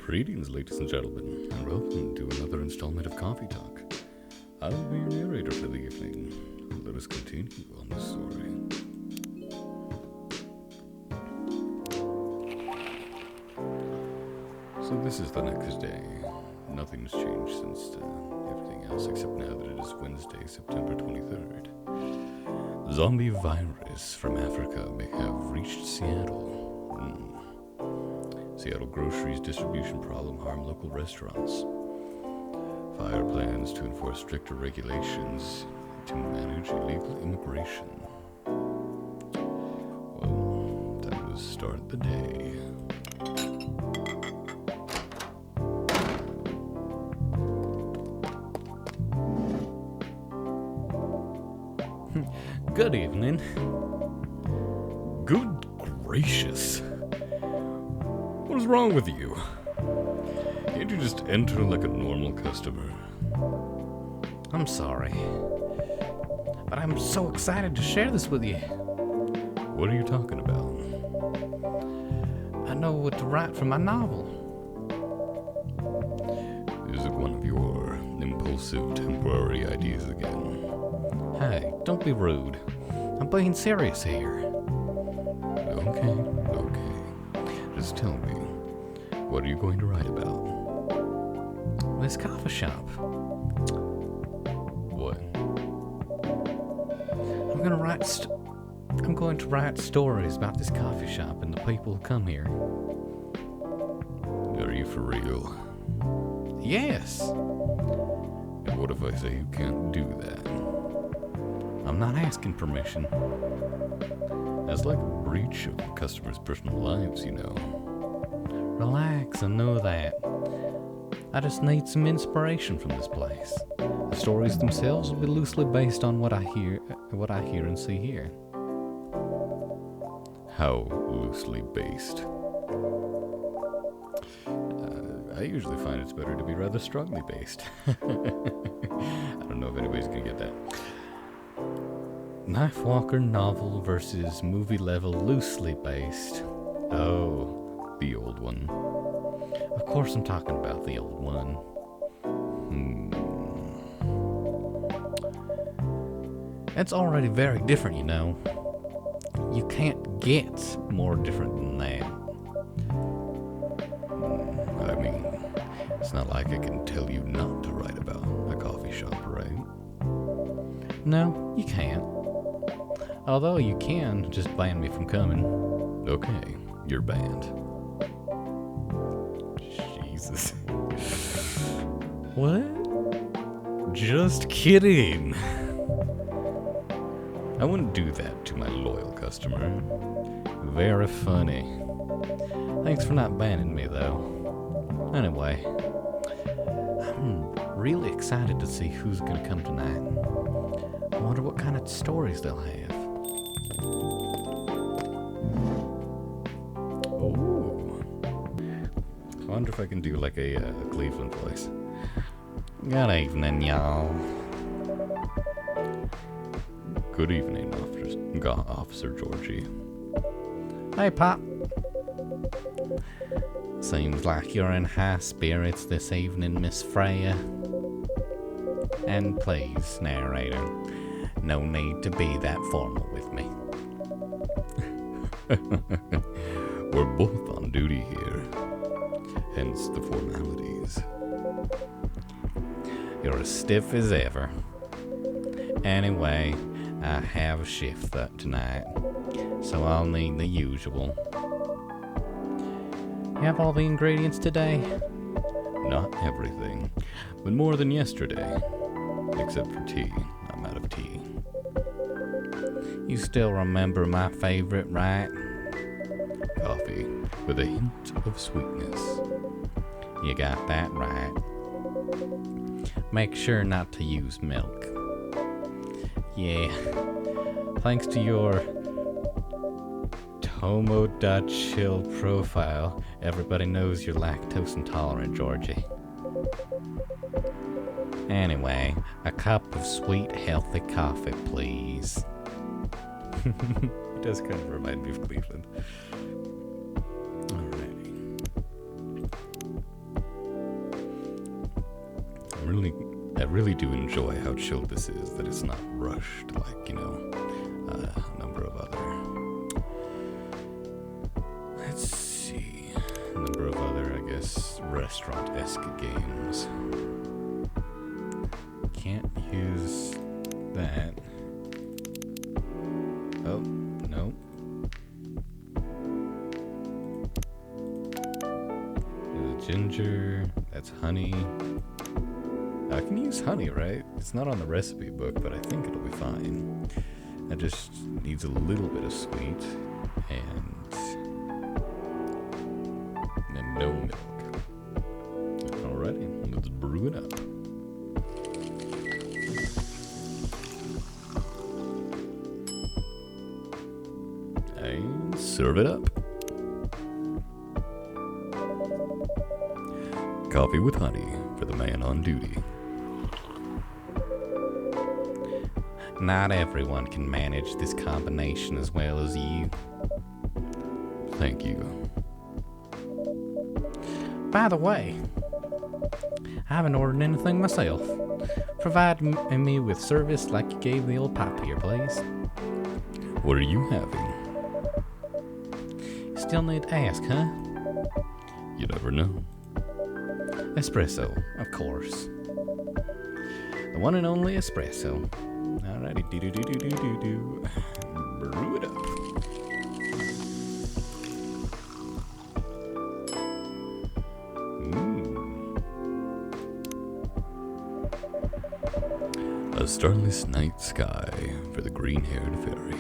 Greetings, ladies and gentlemen, and welcome to another installment of Coffee Talk. I'll be your narrator for the evening. Let us continue on the story. So this is the next day. Nothing's changed since everything else, except now that it is Wednesday, September 23rd. Zombie virus from Africa may have reached Seattle. Seattle groceries distribution problem harm local restaurants. Fire plans to enforce stricter regulations to manage illegal immigration. Well, time to start the day. Good evening. Good gracious. What is wrong with you? Can't you just enter like a normal customer? I'm sorry, but I'm so excited to share this with you. What are you talking about? I know what to write for my novel. Is it one of your impulsive temporary ideas again? Hey, don't be rude. I'm being serious here. Okay. Just tell me, what are you going to write about? This coffee shop. What? I'm going to write stories about this coffee shop and the people who come here. Are you for real? Yes. And what if I say you can't do that? I'm not asking permission. That's like a breach of customers' personal lives, you know. Relax, I know that. I just need some inspiration from this place. The stories themselves will be loosely based on what I hear and see here. How loosely based? I usually find it's better to be rather strongly based. I don't know if anybody's gonna get that. Knife Walker novel versus movie level loosely based. Oh, the old one. Of course I'm talking about the old one. It's already very different, you know. You can't get more different than that. I mean, it's not like I can tell you not to write about a coffee shop, right? No, you can't. Although you can just ban me from coming. Okay, you're banned. Jesus. What? Just kidding. I wouldn't do that to my loyal customer. Very funny. Thanks for not banning me, though. Anyway, I'm really excited to see who's gonna come tonight. I wonder what kind of stories they'll have. Oh. I wonder if I can do like a Cleveland voice. Good evening, y'all. Good evening, Officer Georgie. Hey, Pop. Seems like you're in high spirits this evening, Miss Freya. And please, narrator, no need to be that formal with me. We're both on duty here, hence the formalities. You're as stiff as ever. Anyway, I have a shift tonight, so I'll need the usual. You have all the ingredients today? Not everything, but more than yesterday. Except for tea. I'm out of tea. You still remember my favorite, right? Coffee with a hint of sweetness. You got that right. Make sure not to use milk. Yeah, thanks to your Tomo.chill profile, everybody knows you're lactose intolerant, Georgie. Anyway, a cup of sweet, healthy coffee, please. It does kind of remind me of Cleveland. Alrighty. really do enjoy how chilled this is, that it's not rushed like, a number of other... Let's see. A number of other, I guess, restaurant-esque games. Can't use that. Oh, no. There's ginger. That's honey. I can use honey, right? It's not on the recipe book, but I think it'll be fine. It just needs a little bit of sweet and no milk. Alrighty, let's brew it up. And serve it up. Coffee with honey for the man on duty. Not everyone can manage this combination as well as you. Thank you. By the way, I haven't ordered anything myself. Provide me with service like you gave the old pop here, please. What are you having? Still need to ask, huh? You never know. Espresso, of course. The one and only espresso. Alrighty, do. Brew it up. A starless night sky for the green-haired fairy.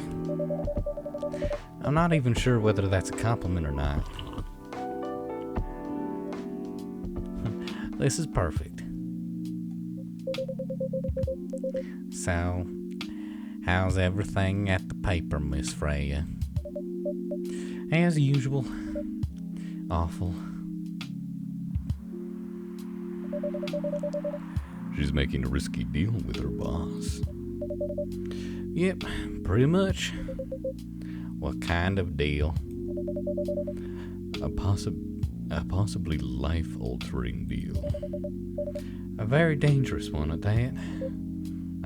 I'm not even sure whether that's a compliment or not. This is perfect. So, how's everything at the paper, Miss Freya? As usual. Awful. She's making a risky deal with her boss. Yep, pretty much. What kind of deal? A possibly life-altering deal. A very dangerous one at that.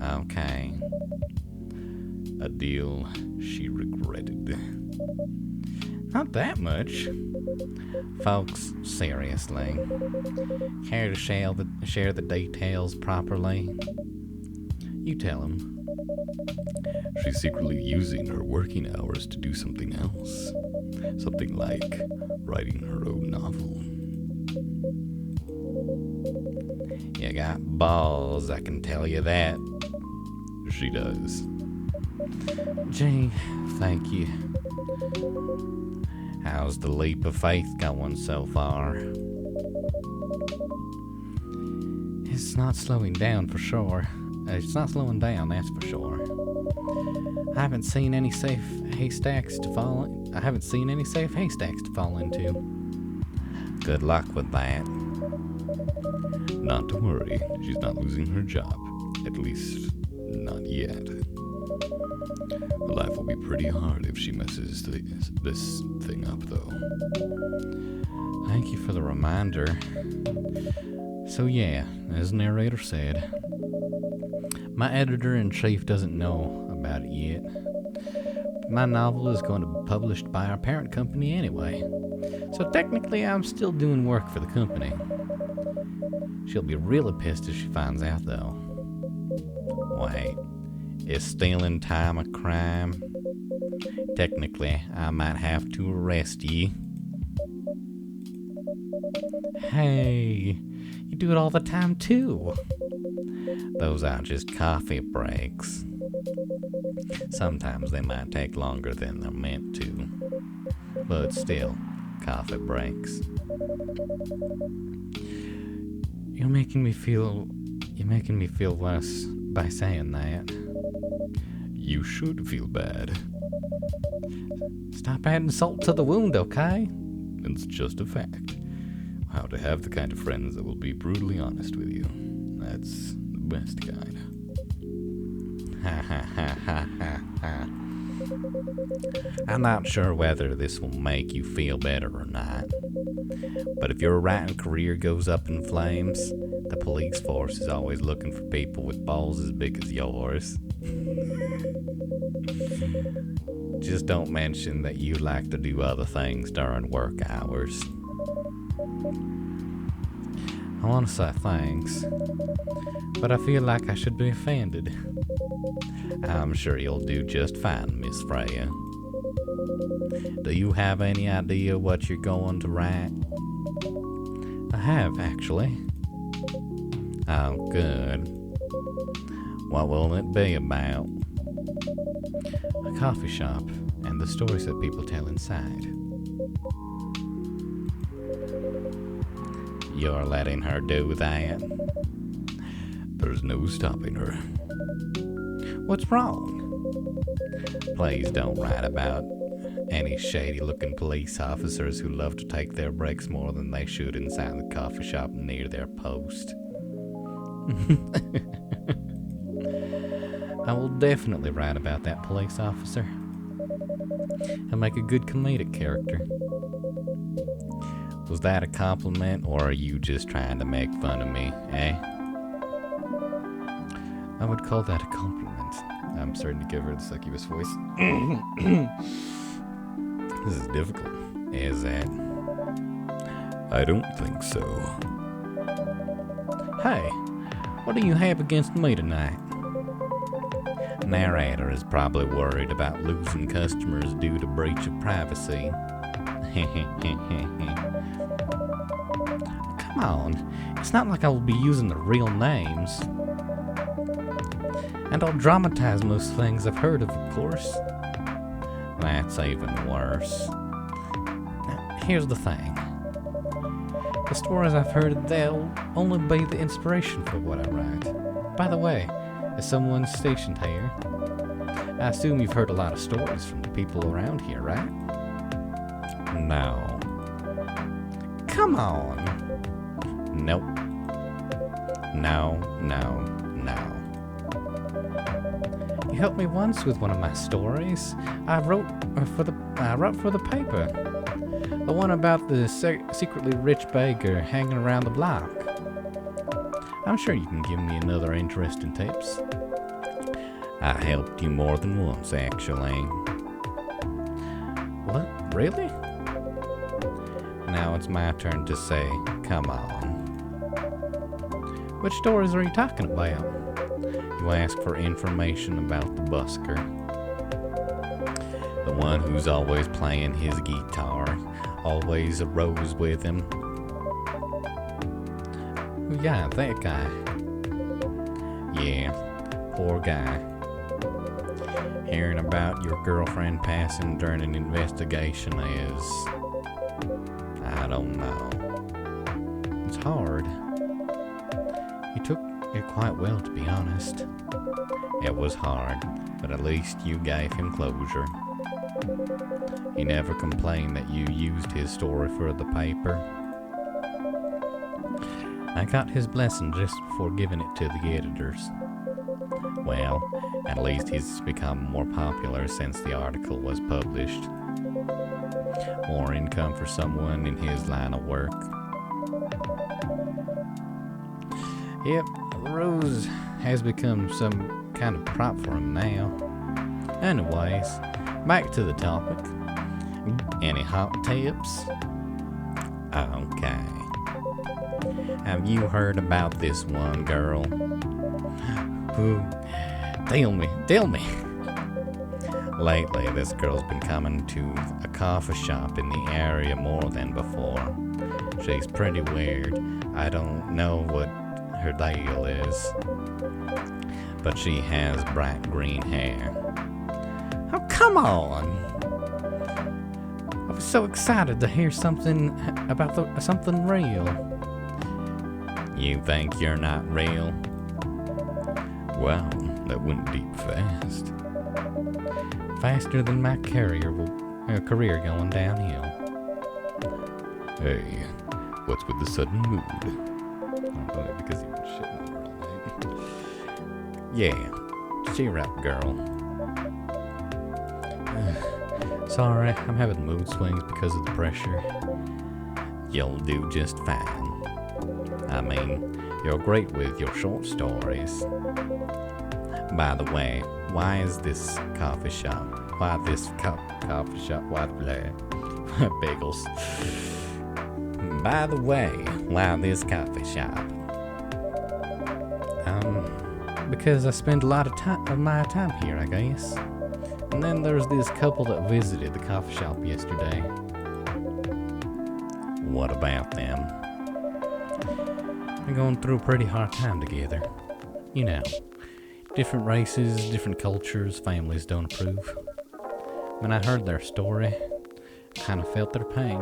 Okay. A deal she regretted. Not that much. Folks, seriously. Care to share the details properly? You tell them. She's secretly using her working hours to do something else. Something like writing her own novel. You got balls, I can tell you that. She does. Gee, thank you. How's the leap of faith going so far? It's not slowing down for sure. It's not slowing down, that's for sure. I haven't seen any safe haystacks to fall into. Good luck with that. Not to worry, she's not losing her job. At least, not yet. Life will be pretty hard if she messes this thing up, though. Thank you for the reminder. So yeah, as Narrator said, my editor-in-chief doesn't know about it yet. My novel is going to be published by our parent company anyway, so technically I'm still doing work for the company. She'll be really pissed if she finds out, though. Wait, is stealing time a crime? Technically, I might have to arrest you. Hey, you do it all the time too. Those aren't just coffee breaks. Sometimes they might take longer than they're meant to. But still, coffee breaks. You're making me feel worse by saying that. You should feel bad. Stop adding salt to the wound, okay? It's just a fact. How to have the kind of friends that will be brutally honest with you. That's the best kind. Ha ha ha ha ha ha. I'm not sure whether this will make you feel better or not, but if your writing career goes up in flames, the police force is always looking for people with balls as big as yours. Just don't mention that you like to do other things during work hours. I want to say thanks, but I feel like I should be offended. I'm sure you'll do just fine, Miss Freya. Do you have any idea what you're going to write? I have, actually. Oh, good. What will it be about? A coffee shop and the stories that people tell inside. You're letting her do that? There's no stopping her. What's wrong? Please don't write about any shady-looking police officers who love to take their breaks more than they should inside the coffee shop near their post. I will definitely write about that police officer. He'll make a good comedic character. Was that a compliment, or are you just trying to make fun of me, eh? I would call that a compliment. I'm starting to give her the succubus voice. This is difficult. Is it? I don't think so. Hey, what do you have against me tonight? Narrator is probably worried about losing customers due to breach of privacy. Come on, it's not like I will be using the real names. And I'll dramatize most things I've heard of course. That's even worse. Now, here's the thing. The stories I've heard, they'll only be the inspiration for what I write. By the way, is someone stationed here? I assume you've heard a lot of stories from the people around here, right? No. Come on. Nope. No. You helped me once with one of my stories. I wrote for the paper. The one about the secretly rich beggar hanging around the block. I'm sure you can give me another interesting tips. I helped you more than once, actually. What? Really? Now it's my turn to say, come on. Which stories are you talking about? You ask for information about the busker. The one who's always playing his guitar, always a rose with him. Yeah, that guy. Yeah, poor guy. Hearing about your girlfriend passing during an investigation is... I don't know. It's hard. You took it quite well, to be honest. It was hard, but at least you gave him closure. He never complained that you used his story for the paper. I got his blessing just before giving it to the editors. Well, at least he's become more popular since the article was published. More income for someone in his line of work. Yep, the rose has become some kind of prop for him now. Anyways, back to the topic. Any hot tips? Okay. Have you heard about this one girl? Who? Tell me. Lately, this girl's been coming to a coffee shop in the area more than before. She's pretty weird. I don't know what her deal is, but she has bright green hair. Oh, come on! I was so excited to hear something about something real. You think you're not real? Well, that went deep fast. Faster than my career going downhill. Hey, what's with the sudden mood? Oh, because you've been shitting over all night. Yeah, cheer up, girl. sorry, I'm having mood swings because of the pressure. You'll do just fine. I mean, you're great with your short stories. By the way, why is this coffee shop? Why this coffee shop? Why blah? Bagels. By the way, why this coffee shop? Because I spend a lot of my time here, I guess. And then there's this couple that visited the coffee shop yesterday. What about them? They're going through a pretty hard time together. You know, different races, different cultures, families don't approve. When I heard their story, I kind of felt their pain.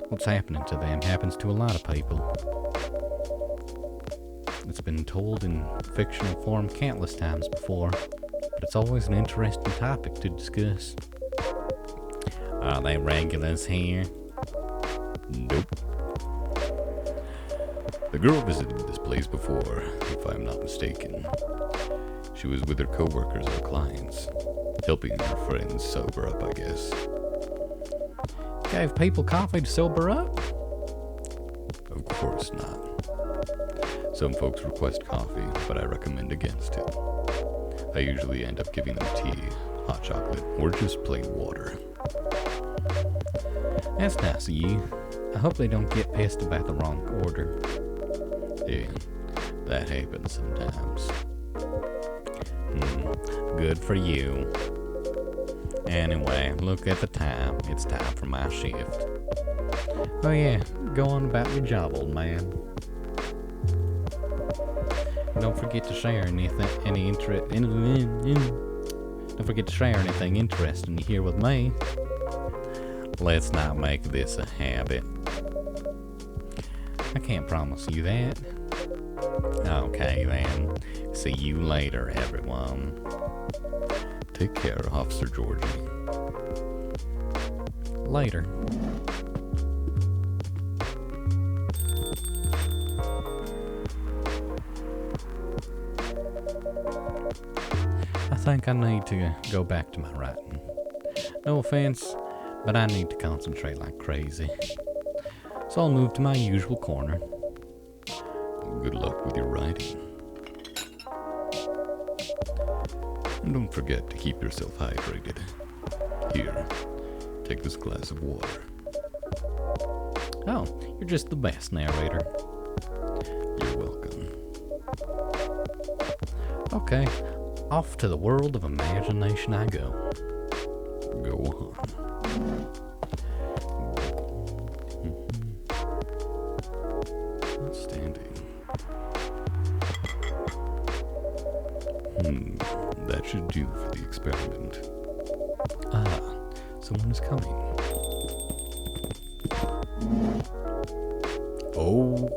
What's happening to them happens to a lot of people. It's been told in fictional form countless times before, but it's always an interesting topic to discuss. Are they regulars here? Nope. The girl visited this place before, if I'm not mistaken. She was with her co-workers or clients, helping her friends sober up, I guess. Gave people coffee to sober up? Of course not. Some folks request coffee, but I recommend against it. I usually end up giving them tea, hot chocolate, or just plain water. That's nice of you. I hope they don't get pissed about the wrong order. Yeah, that happens sometimes. Good for you. Anyway, look at the time. It's time for my shift. Oh yeah, go on about your job, old man. Don't forget to share Don't forget to share anything interesting you hear with me. Let's not make this a habit. I can't promise you that. Okay then. See you later, everyone. Take care, Officer Georgie. Later. I think I need to go back to my writing. No offense, but I need to concentrate like crazy. So I'll move to my usual corner. Good luck with your writing. And don't forget to keep yourself hydrated. Here, take this glass of water. Oh, you're just the best, narrator. You're welcome. Okay, off to the world of imagination I go. Go on. Outstanding. That should do for the experiment. Ah, someone is coming. Oh.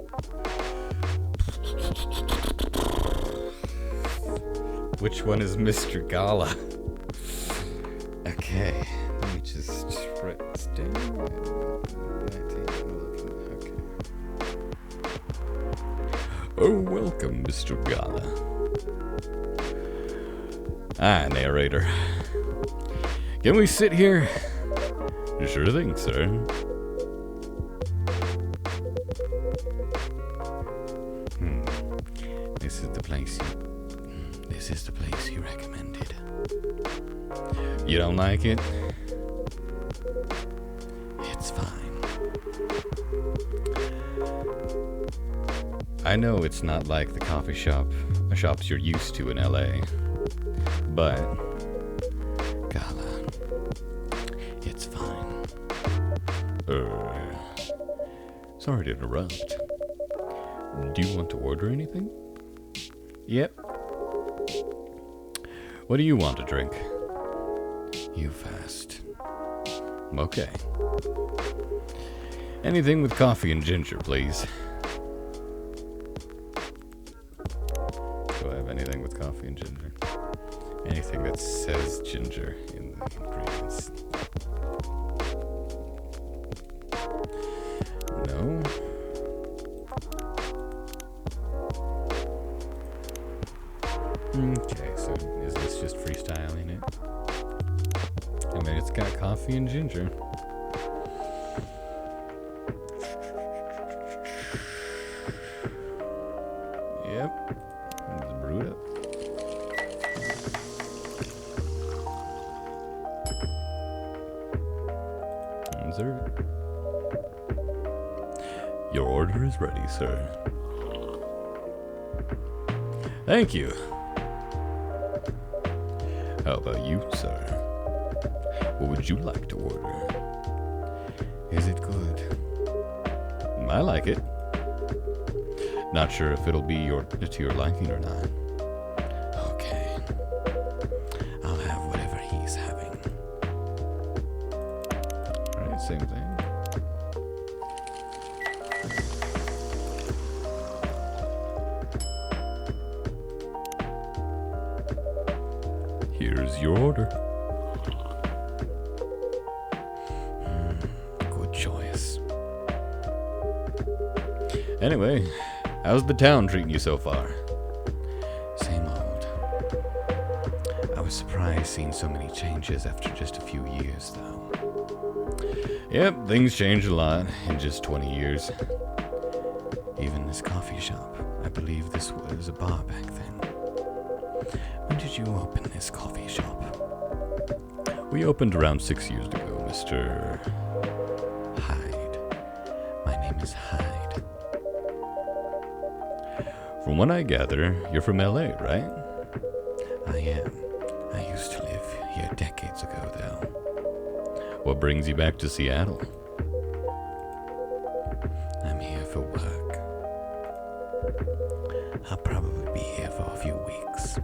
Which one is Mr. Gala? Okay, let me just write this down. 19, okay. Oh, welcome, Mr. Gala. Hi, narrator. Can we sit here? Sure thing, sir. This is the place you recommended. You don't like it? It's fine. I know it's not like the coffee shops you're used to in LA, but Gala, it's fine. Sorry to interrupt. Do you want to order anything? Yep. What do you want to drink? You first. Okay. Anything with coffee and ginger, please. Do I have anything with coffee and ginger? Anything that says ginger in the ingredients? No. Okay, so is this just freestyling it? I mean, it's got coffee and ginger. Yep. Let's brew it up. And serve it. Your order is ready, sir. Thank you. How about you, sir? What would you like to order? Is it good? I like it. Not sure if it'll be to your liking or not. Okay. I'll have whatever he's having. Alright, same thing. Here's your order. Good choice. Anyway, how's the town treating you so far? Same old. I was surprised seeing so many changes after just a few years, though. Yep, things changed a lot in just 20 years. Even this coffee shop. I believe this was a bar back then. When did you open this coffee shop? We opened around 6 years ago, Mr. Hyde. My name is Hyde. From what I gather, you're from LA, right? I am. I used to live here decades ago, though. What brings you back to Seattle? I'm here for work. I'll probably be here for a few weeks.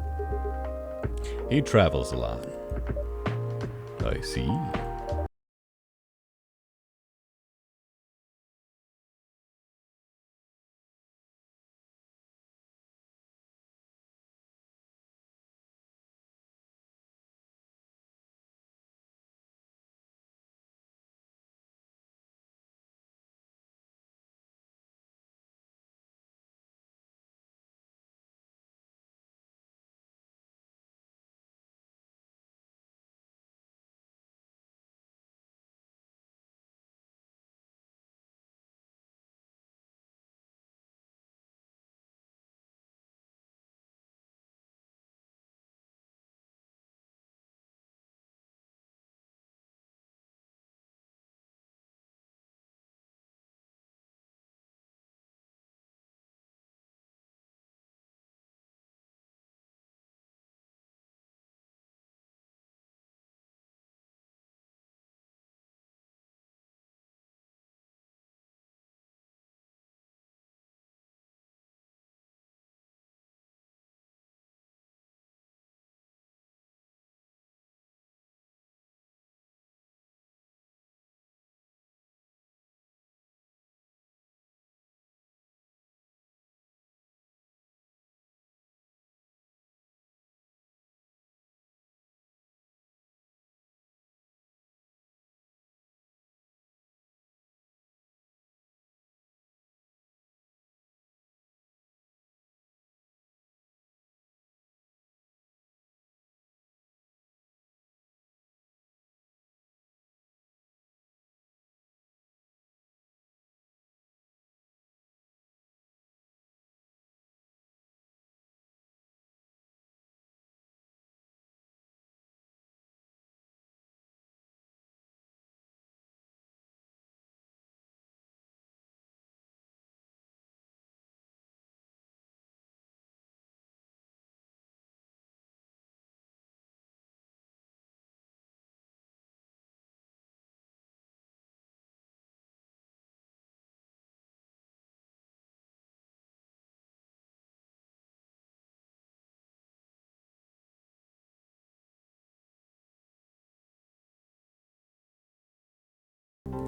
He travels a lot. I see.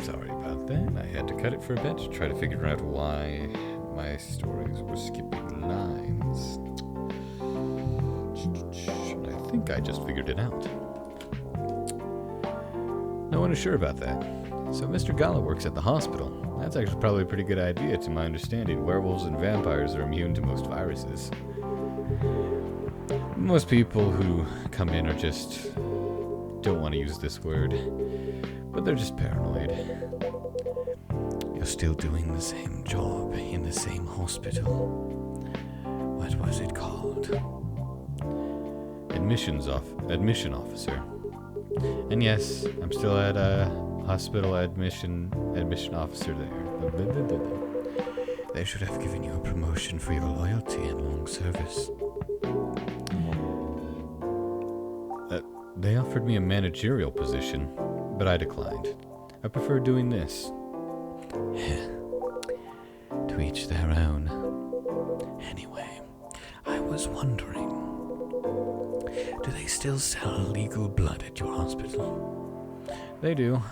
Sorry about that. I had to cut it for a bit to try to figure out why my stories were skipping lines. I think I just figured it out. No one is sure about that. So Mr. Gala works at the hospital. That's actually probably a pretty good idea to my understanding. Werewolves and vampires are immune to most viruses. Most people who come in are just don't want to use this word, but they're just paranoid. You're still doing the same job in the same hospital. What was it called? Admission officer. And yes, I'm still at a hospital admission officer there. They should have given you a promotion for your loyalty and long service. They offered me a managerial position, but I declined. I prefer doing this. To each their own. Anyway, I was wondering, do they still sell illegal blood at your hospital? They do.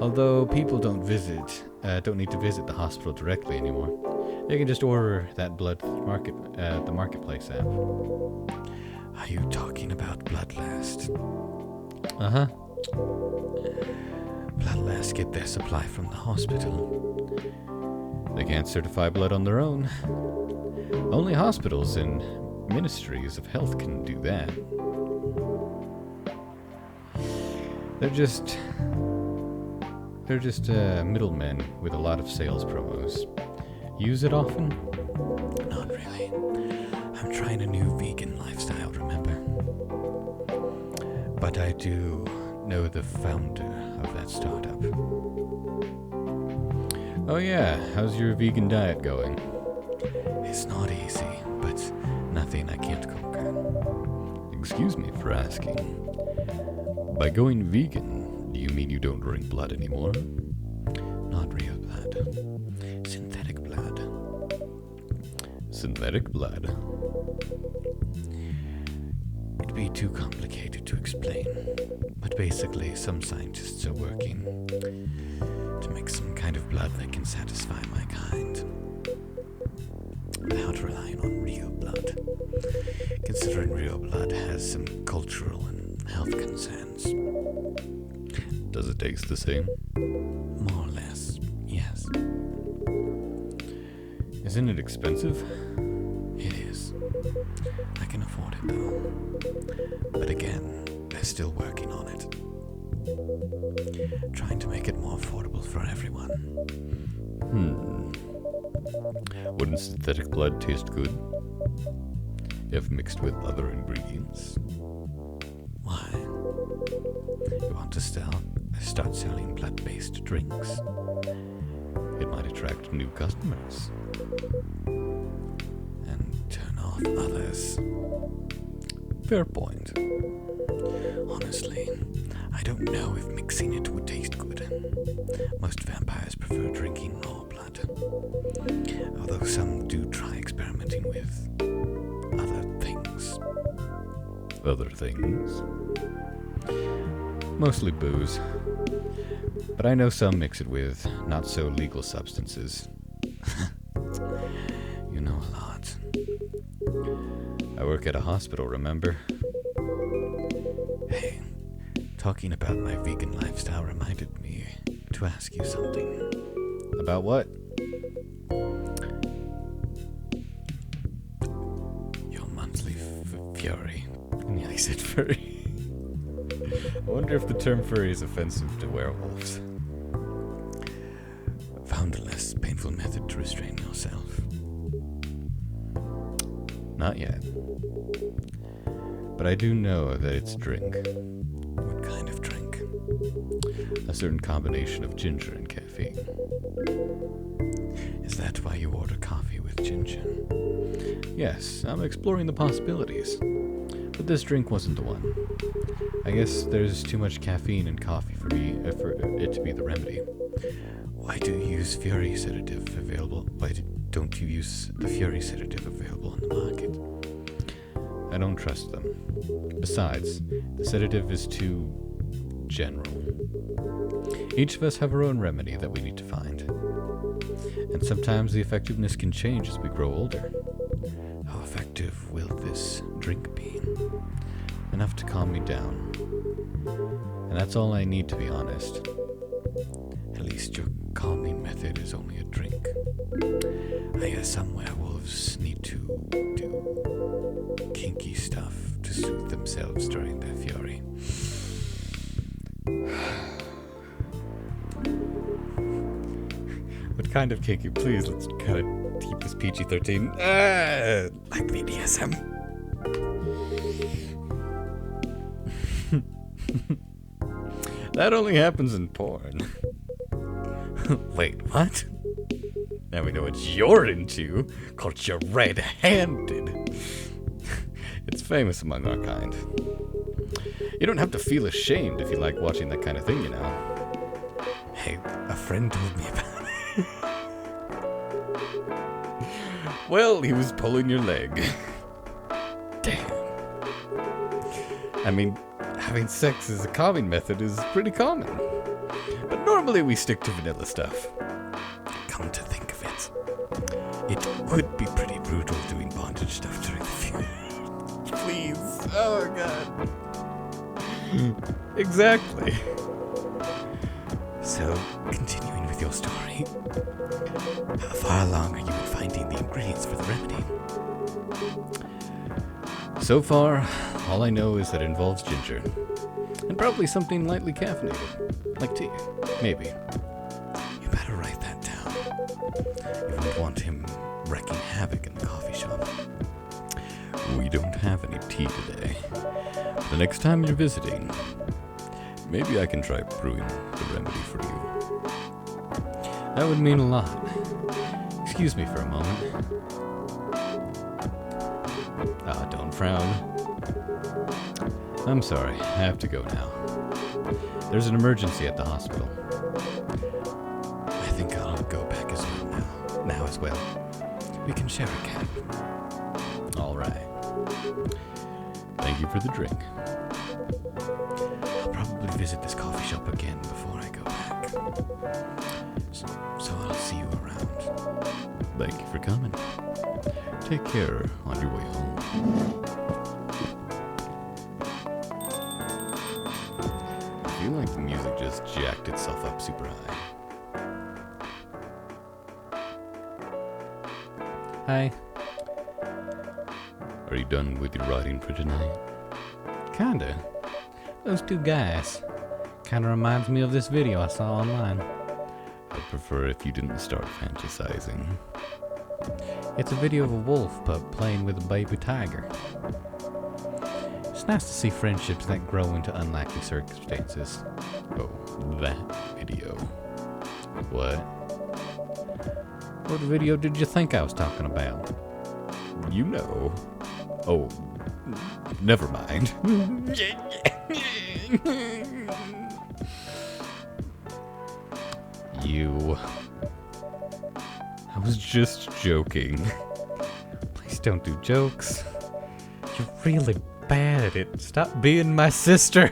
Although people don't need to visit the hospital directly anymore. They can just order that blood the marketplace app. Are you talking about Bloodlast? Uh-huh. Bloodlast get their supply from the hospital. They can't certify blood on their own. Only hospitals and ministries of health can do that. They're just middlemen with a lot of sales promos. Use it often? Not really. I'm trying a new vegan lifestyle, remember? But I do know the founder of that startup. Oh yeah, how's your vegan diet going? It's not easy, but nothing I can't conquer. Excuse me for asking. By going vegan, do you mean you don't drink blood anymore? Not real blood. Synthetic blood. Synthetic blood? It'd be too complicated to explain, but basically some scientists are working to make some kind of blood that can satisfy my kind without relying on real blood, considering real blood has some cultural and health concerns. Does it taste the same? More or less, yes. Isn't it expensive? It is. I can afford it though. But again, they're still working on it. Trying to make it more affordable for everyone. Wouldn't synthetic blood taste good if mixed with other ingredients? Why? You want to start selling blood-based drinks? It might attract new customers. And turn off others. Fair point. Honestly, I don't know if mixing it would taste good. Most vampires prefer drinking raw blood. Although some do try experimenting with other things. Other things? Mostly booze. But I know some mix it with not so legal substances. You know a lot. I work at a hospital, remember? Hey, talking about my vegan lifestyle reminded me to ask you something. About what? Your monthly fury. I nearly said furry. I wonder if the term furry is offensive to werewolves. Found a less painful method to restrain yourself? Not yet. But I do know that it's a drink. What kind of drink? A certain combination of ginger and caffeine. Is that why you order coffee with ginger? Yes, I'm exploring the possibilities. But this drink wasn't the one. I guess there's too much caffeine in coffee for it to be the remedy. Why do you use Fury sedative available? Why don't you use the Fury sedative available on the market? I don't trust them. Besides, the sedative is too general. Each of us have our own remedy that we need to find. And sometimes the effectiveness can change as we grow older. How effective will this drink be? Enough to calm me down. And that's all I need, to be honest. At least your calming method is only a drink. I guess some werewolves need to do kinky stuff to soothe themselves during their fury. What kind of kinky? Please, let's kind of keep this PG-13. Like BDSM. That only happens in porn. Wait, what? Now we know what you're into. Called you red-handed. It's famous among our kind. You don't have to feel ashamed if you like watching that kind of thing, you know. Hey, a friend told me about it. Well, he was pulling your leg. Damn. I mean, having sex as a calming method is pretty common. But normally we stick to vanilla stuff. Come to think of it, it would be pretty brutal doing bondage stuff during the funeral. Please. Oh, God. Exactly. So, continuing with your story. How far along are you in finding the ingredients for the remedy? So far, all I know is that it involves ginger. And probably something lightly caffeinated. Like tea. Maybe. You better write that down. You won't want him wreaking havoc in the coffee shop. We don't have any tea today. The next time you're visiting, maybe I can try brewing the remedy for you. That would mean a lot. Excuse me for a moment. Ah, don't frown. I'm sorry, I have to go now. There's an emergency at the hospital. I think I'll go back as well now as well. We can share a cab. All right. Thank you for the drink. I'll probably visit this coffee shop again before I go back. So I'll see you around. Thank you for coming. Take care on your way home. I feel like the music just jacked itself up super high. Hi. Are you done with your writing for tonight? Kinda. Those two guys. Kinda reminds me of this video I saw online. I'd prefer if you didn't start fantasizing. It's a video of a wolf pup playing with a baby tiger. It's nice to see friendships that grow into unlikely circumstances. Oh, that video. What? What video did you think I was talking about? You know. Oh, never mind. You. I was just joking. Please don't do jokes. You're really bad at it. Stop being my sister.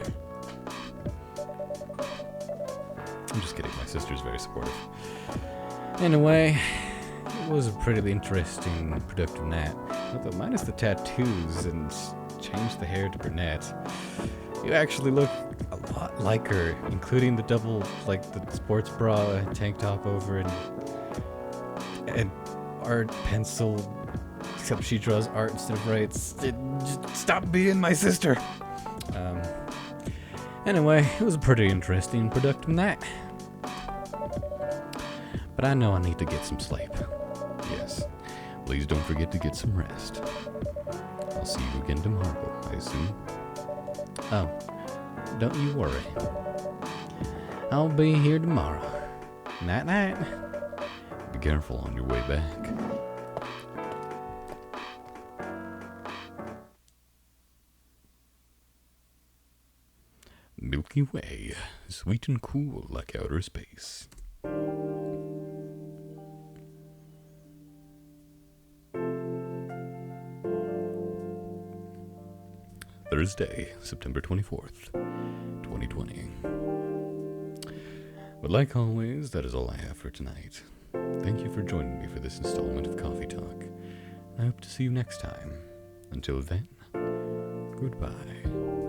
I'm just kidding. My sister's very supportive. Anyway, it was a pretty interesting, productive night. Although minus the tattoos and changed the hair to brunette, you actually look a lot like her, including the double, like the sports bra tank top over and art pencil, except she draws art instead of writes. Just stop being my sister. Anyway, it was a pretty interesting, productive night. But I know I need to get some sleep. Yes. Please don't forget to get some rest. I'll see you again tomorrow, I assume. Oh, don't you worry. I'll be here tomorrow. Night night. Be careful on your way back. Milky Way, sweet and cool like outer space. Thursday, September 24th, 2020. But like always, that is all I have for tonight. Thank you for joining me for this installment of Coffee Talk. I hope to see you next time. Until then, goodbye.